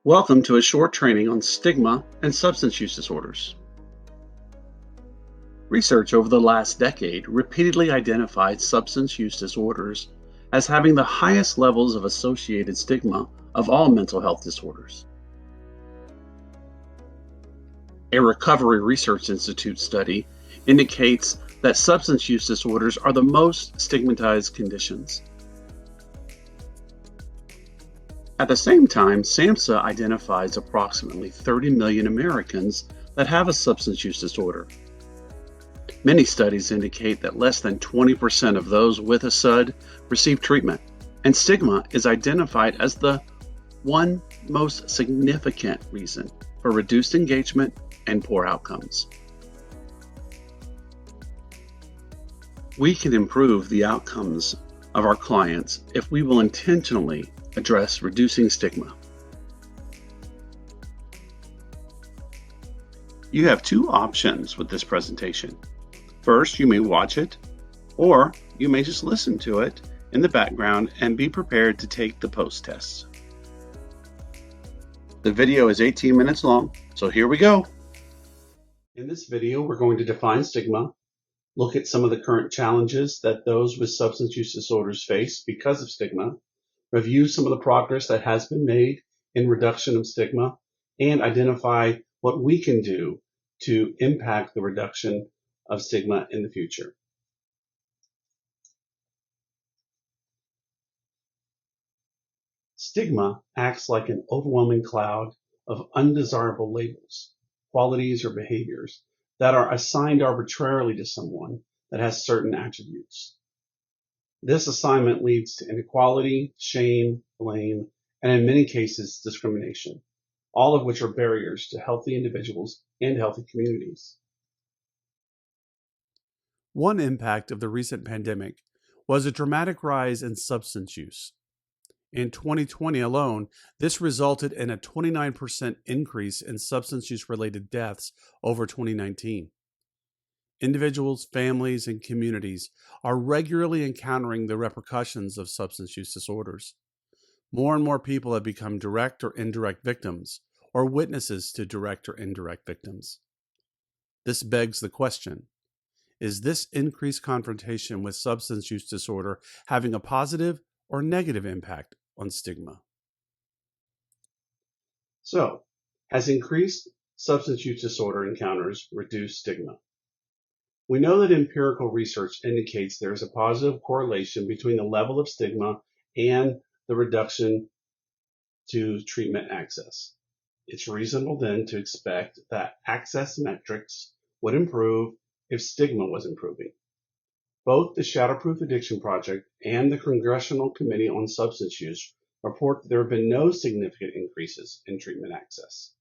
Welcome to a short training on stigma and substance use disorders. Research over the last decade repeatedly identified substance use disorders as having the highest levels of associated stigma of all mental health disorders. A Recovery Research Institute study indicates that substance use disorders are the most stigmatized conditions. At the same time, SAMHSA identifies approximately 30 million Americans that have a substance use disorder. Many studies indicate that less than 20% of those with a SUD receive treatment, and stigma is identified as the one most significant reason for reduced engagement and poor outcomes. We can improve the outcomes of our clients if we will intentionally address reducing stigma. You have two options with this presentation. First, you may watch it, or you may just listen to it in the background and be prepared to take the post tests. The video is 18 minutes long, so here we go. In this video, we're going to define stigma, look at some of the current challenges that those with substance use disorders face because of stigma, review some of the progress that has been made in reduction of stigma, and identify what we can do to impact the reduction of stigma in the future. Stigma acts like an overwhelming cloud of undesirable labels, qualities, or behaviors that are assigned arbitrarily to someone that has certain attributes. This assignment leads to inequality, shame, blame, and in many cases, discrimination, all of which are barriers to healthy individuals and healthy communities. One impact of the recent pandemic was a dramatic rise in substance use. In 2020 alone, this resulted in a 29% increase in substance use-related deaths over 2019. Individuals, families, and communities are regularly encountering the repercussions of substance use disorders. More and more people have become direct or indirect victims, or witnesses to direct or indirect victims. This begs the question: is this increased confrontation with substance use disorder having a positive or negative impact on stigma? So, has increased substance use disorder encounters reduced stigma? We know that empirical research indicates there is a positive correlation between the level of stigma and the reduction to treatment access. It's reasonable then to expect that access metrics would improve if stigma was improving. Both the Shatterproof Addiction Project and the Congressional Committee on Substance Use report that there have been no significant increases in treatment access.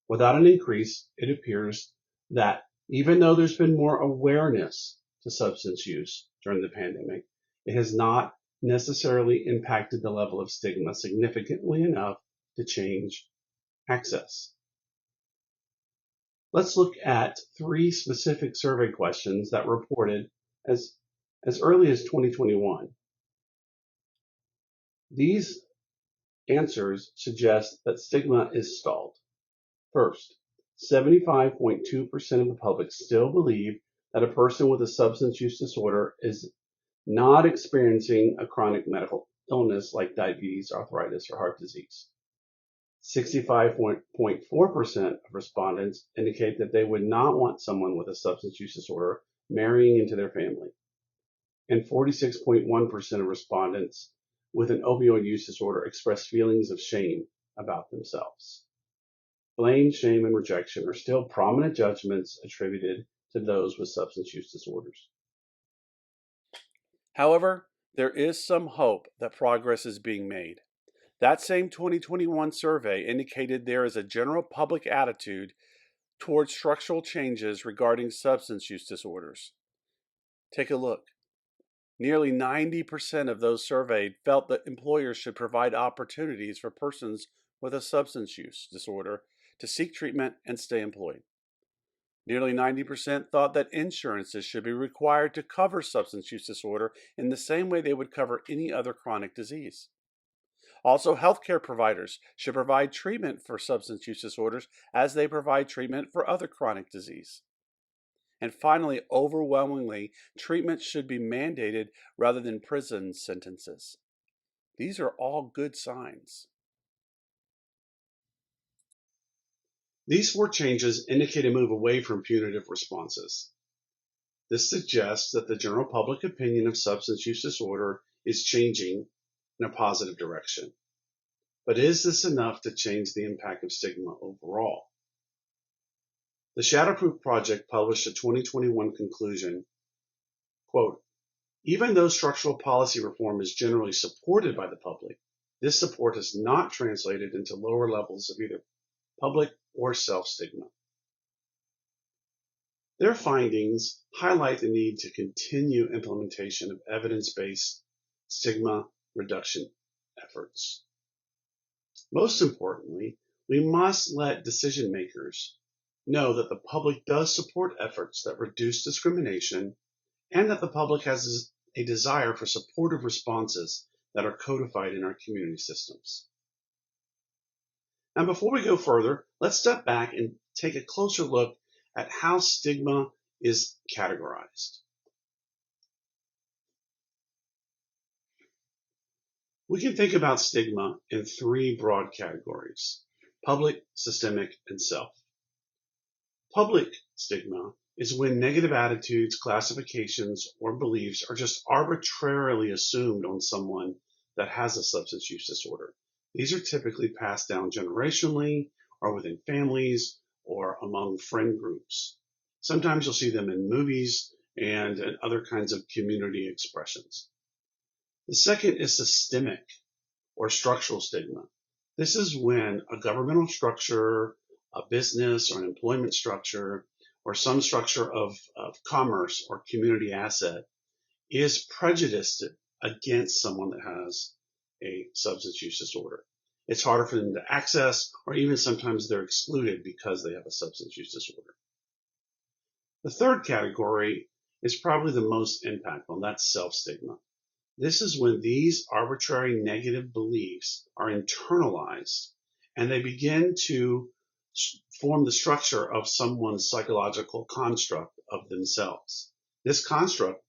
Without an increase, it appears that even though there's been more awareness to substance use during the pandemic, it has not necessarily impacted the level of stigma significantly enough to change access. Let's look at three specific survey questions that were reported as early as 2021. These answers suggest that stigma is stalled. First, 75.2% of the public still believe that a person with a substance use disorder is not experiencing a chronic medical illness like diabetes, arthritis, or heart disease. 65.4% of respondents indicate that they would not want someone with a substance use disorder marrying into their family. And 46.1% of respondents with an opioid use disorder express feelings of shame about themselves. Blame, shame, and rejection are still prominent judgments attributed to those with substance use disorders. However, there is some hope that progress is being made. That same 2021 survey indicated there is a general public attitude towards structural changes regarding substance use disorders. Take a look. Nearly 90% of those surveyed felt that employers should provide opportunities for persons with a substance use disorder to seek treatment and stay employed. Nearly 90% thought that insurances should be required to cover substance use disorder in the same way they would cover any other chronic disease. Also, healthcare providers should provide treatment for substance use disorders as they provide treatment for other chronic disease. And finally, overwhelmingly, treatment should be mandated rather than prison sentences. These are all good signs. These four changes indicate a move away from punitive responses. This suggests that the general public opinion of substance use disorder is changing in a positive direction. But is this enough to change the impact of stigma overall? The Shadowproof Project published a 2021 conclusion, quote, even though structural policy reform is generally supported by the public, this support has not translated into lower levels of either public or self-stigma. Their findings highlight the need to continue implementation of evidence-based stigma reduction efforts. Most importantly, we must let decision makers know that the public does support efforts that reduce discrimination and that the public has a desire for supportive responses that are codified in our community systems. Now, before we go further, let's step back and take a closer look at how stigma is categorized. We can think about stigma in three broad categories: public, systemic, and self. Public stigma is when negative attitudes, classifications, or beliefs are just arbitrarily assumed on someone that has a substance use disorder. These are typically passed down generationally or within families or among friend groups. Sometimes you'll see them in movies and in other kinds of community expressions. The second is systemic or structural stigma. This is when a governmental structure, a business or an employment structure, or some structure of commerce or community asset is prejudiced against someone that has a substance use disorder. It's harder for them to access, or even sometimes they're excluded because they have a substance use disorder. The third category is probably the most impactful, and that's self-stigma. This is when these arbitrary negative beliefs are internalized and they begin to form the structure of someone's psychological construct of themselves. This construct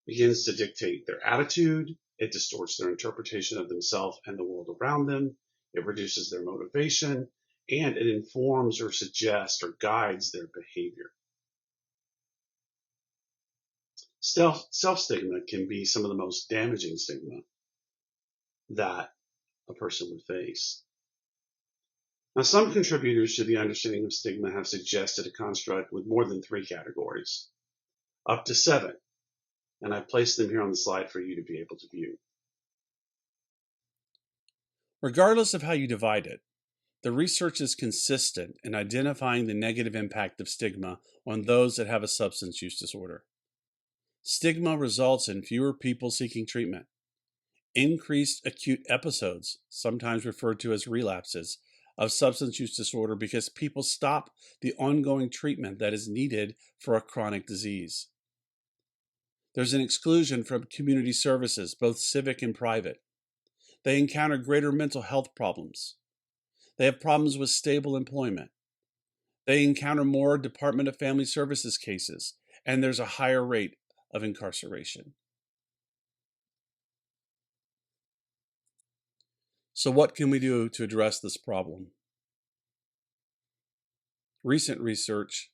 begins to dictate their attitude, it distorts their interpretation of themselves and the world around them, it reduces their motivation, and it informs or suggests or guides their behavior. Self-stigma can be some of the most damaging stigma that a person would face. Now, some contributors to the understanding of stigma have suggested a construct with more than 3 categories, up to 7, and I've placed them here on the slide for you to be able to view. Regardless of how you divide it, the research is consistent in identifying the negative impact of stigma on those that have a substance use disorder. Stigma results in fewer people seeking treatment, increased acute episodes, sometimes referred to as relapses, of substance use disorder because people stop the ongoing treatment that is needed for a chronic disease. There's an exclusion from community services, both civic and private. They encounter greater mental health problems. They have problems with stable employment. They encounter more Department of Family Services cases, and there's a higher rate of incarceration. So what can we do to address this problem? Recent research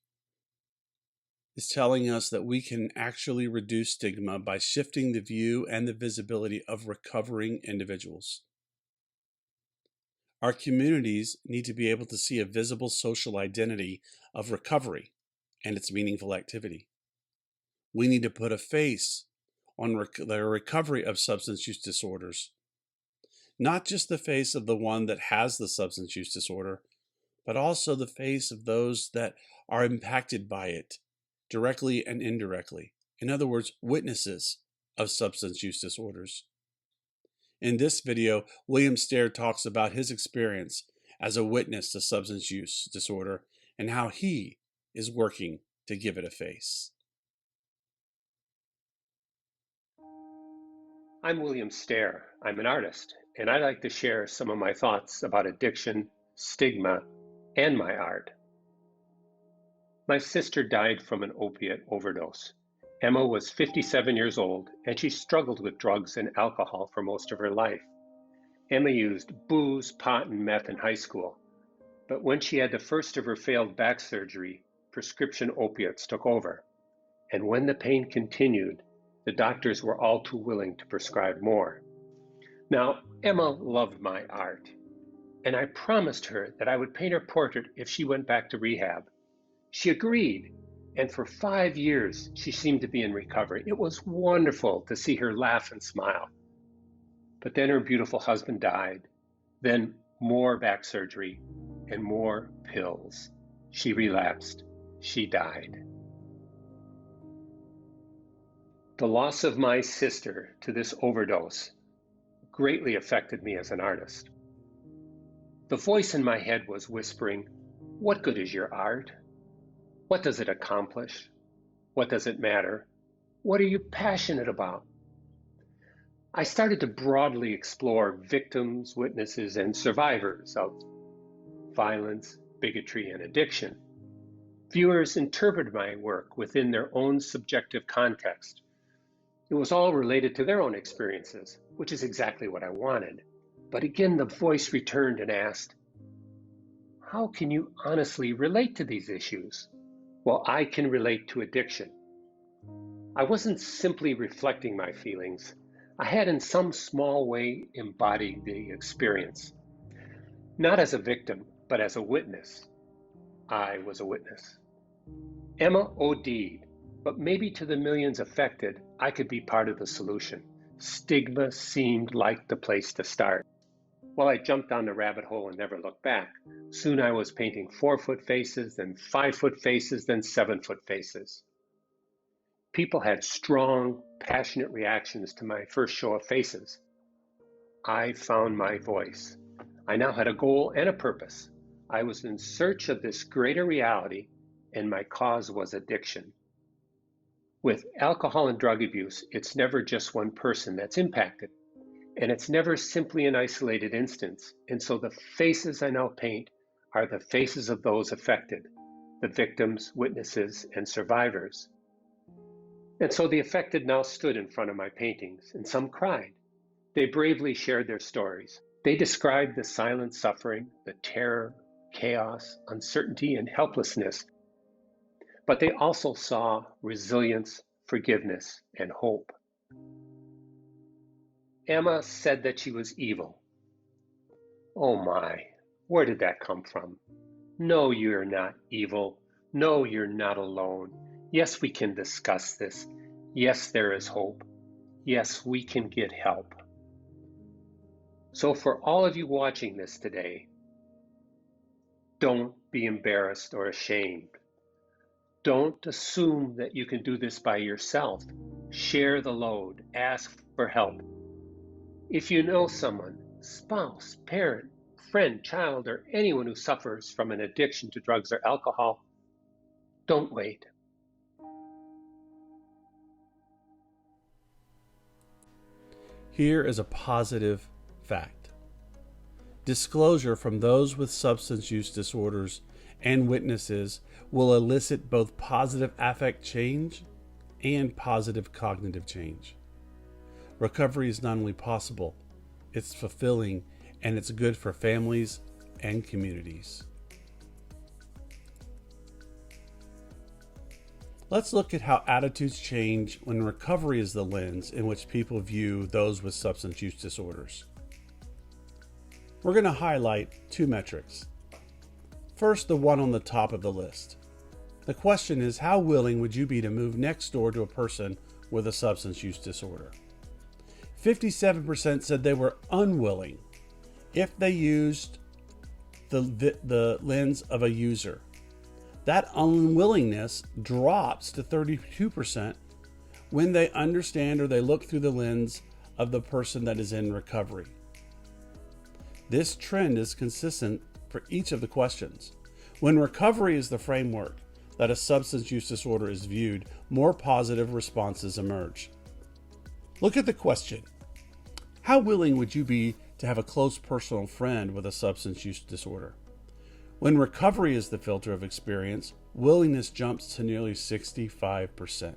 is telling us that we can actually reduce stigma by shifting the view and the visibility of recovering individuals. Our communities need to be able to see a visible social identity of recovery and its meaningful activity. We need to put a face on the recovery of substance use disorders, not just the face of the one that has the substance use disorder, but also the face of those that are impacted by it, directly and indirectly. In other words, witnesses of substance use disorders. In this video, William Stair talks about his experience as a witness to substance use disorder and how he is working to give it a face. I'm William Stair. I'm an artist, and I'd like to share some of my thoughts about addiction, stigma, and my art. My sister died from an opiate overdose. Emma was 57 years old, and she struggled with drugs and alcohol for most of her life. Emma used booze, pot, and meth in high school, but when she had the first of her failed back surgery, prescription opiates took over. And when the pain continued, the doctors were all too willing to prescribe more. Now, Emma loved my art, and I promised her that I would paint her portrait if she went back to rehab. She agreed, and for 5 years she seemed to be in recovery. It was wonderful to see her laugh and smile. But then her beautiful husband died, then more back surgery, and more pills. She relapsed. She died. The loss of my sister to this overdose greatly affected me as an artist. The voice in my head was whispering, "What good is your art? What does it accomplish? What does it matter? What are you passionate about?" I started to broadly explore victims, witnesses, and survivors of violence, bigotry, and addiction. Viewers interpreted my work within their own subjective context. It was all related to their own experiences, which is exactly what I wanted. But again, the voice returned and asked, "How can you honestly relate to these issues?" Well, I can relate to addiction. I wasn't simply reflecting my feelings. I had in some small way embodied the experience. Not as a victim, but as a witness. I was a witness. Emma OD'd, but maybe to the millions affected, I could be part of the solution. Stigma seemed like the place to start. Well, I jumped down the rabbit hole and never looked back. Soon I was painting 4-foot faces, then 5-foot faces, then 7-foot faces. People had strong, passionate reactions to my first show of faces. I found my voice. I now had a goal and a purpose. I was in search of this greater reality, and my cause was addiction. With alcohol and drug abuse, it's never just one person that's impacted, and it's never simply an isolated instance. And so the faces I now paint are the faces of those affected, the victims, witnesses, and survivors. And so the affected now stood in front of my paintings, and some cried. They bravely shared their stories. They described the silent suffering, the terror, chaos, uncertainty, and helplessness. But they also saw resilience, forgiveness, and hope. Emma said that she was evil. Oh my, where did that come from? No, you're not evil. No, you're not alone. Yes, we can discuss this. Yes, there is hope. Yes, we can get help. So for all of you watching this today, don't be embarrassed or ashamed. Don't assume that you can do this by yourself. Share the load. Ask for help. If you know someone, spouse, parent, friend, child, or anyone who suffers from an addiction to drugs or alcohol, don't wait. Here is a positive fact. Disclosure from those with substance use disorders and witnesses will elicit both positive affect change and positive cognitive change. Recovery is not only possible, it's fulfilling, and it's good for families and communities. Let's look at how attitudes change when recovery is the lens in which people view those with substance use disorders. We're going to highlight 2 metrics. First, the one on the top of the list. The question is, how willing would you be to move next door to a person with a substance use disorder? 57% said they were unwilling if they used the lens of a user. That unwillingness drops to 32% when they understand or they look through the lens of the person that is in recovery. This trend is consistent for each of the questions. When recovery is the framework that a substance use disorder is viewed, more positive responses emerge. Look at the question. How willing would you be to have a close personal friend with a substance use disorder. When recovery is the filter of experience, willingness jumps to nearly 65%.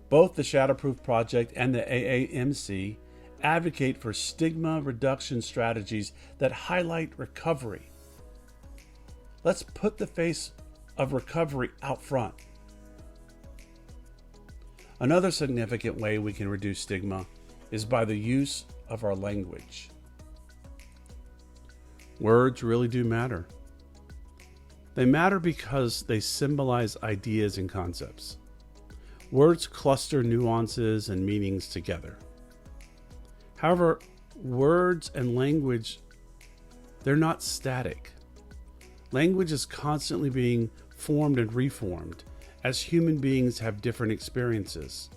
Both the Shatterproof Project and the AAMC advocate for stigma reduction strategies that highlight recovery. Let's put the face of recovery out front. Another significant way we can reduce stigma is by the use of our language. Words really do matter. They matter because they symbolize ideas and concepts. Words cluster nuances and meanings together. However, words and language, they're not static. Language is constantly being formed and reformed as human beings have different experiences.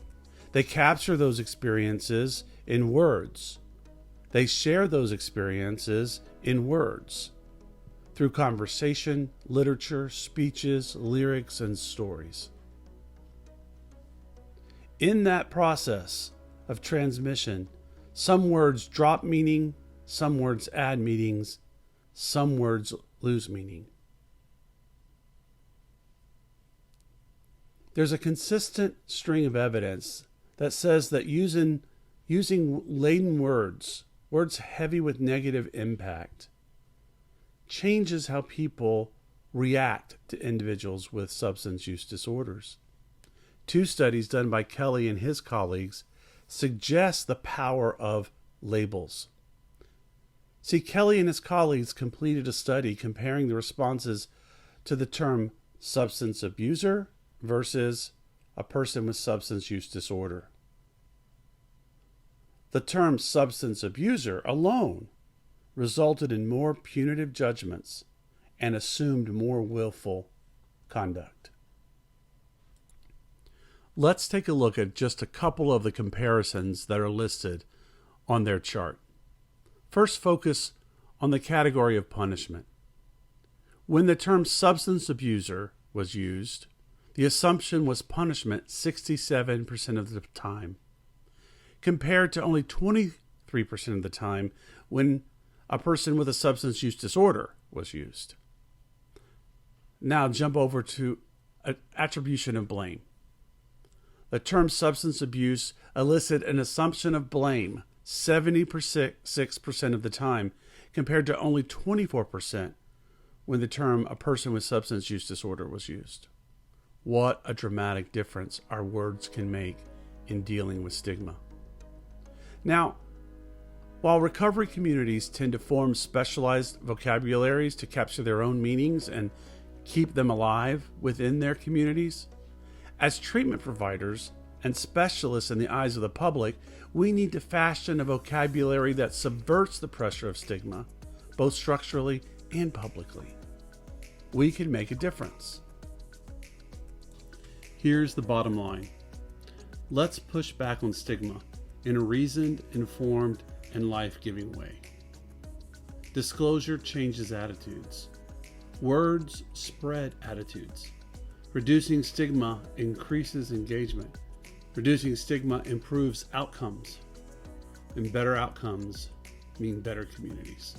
They capture those experiences in words. They share those experiences in words through conversation, literature, speeches, lyrics, and stories. In that process of transmission, some words drop meaning, some words add meanings, some words lose meaning. There's a consistent string of evidence that says that using laden words heavy with negative impact, changes how people react to individuals with substance use disorders. 2 studies done by Kelly and his colleagues suggest the power of labels. See, Kelly and his colleagues completed a study comparing the responses to the term substance abuser versus a person with substance use disorder. The term substance abuser alone resulted in more punitive judgments and assumed more willful conduct. Let's take a look at just a couple of the comparisons that are listed on their chart. First, focus on the category of punishment. When the term substance abuser was used, the assumption was punishment 67% of the time, compared to only 23% of the time when a person with a substance use disorder was used. Now jump over to attribution of blame. The term substance abuse elicited an assumption of blame 76% of the time, compared to only 24% when the term a person with substance use disorder was used. What a dramatic difference our words can make in dealing with stigma. Now, while recovery communities tend to form specialized vocabularies to capture their own meanings and keep them alive within their communities, as treatment providers and specialists in the eyes of the public, we need to fashion a vocabulary that subverts the pressure of stigma, both structurally and publicly. We can make a difference. Here's the bottom line. Let's push back on stigma in a reasoned, informed, and life-giving way. Disclosure changes attitudes. Words spread attitudes. Reducing stigma increases engagement. Reducing stigma improves outcomes. And better outcomes mean better communities.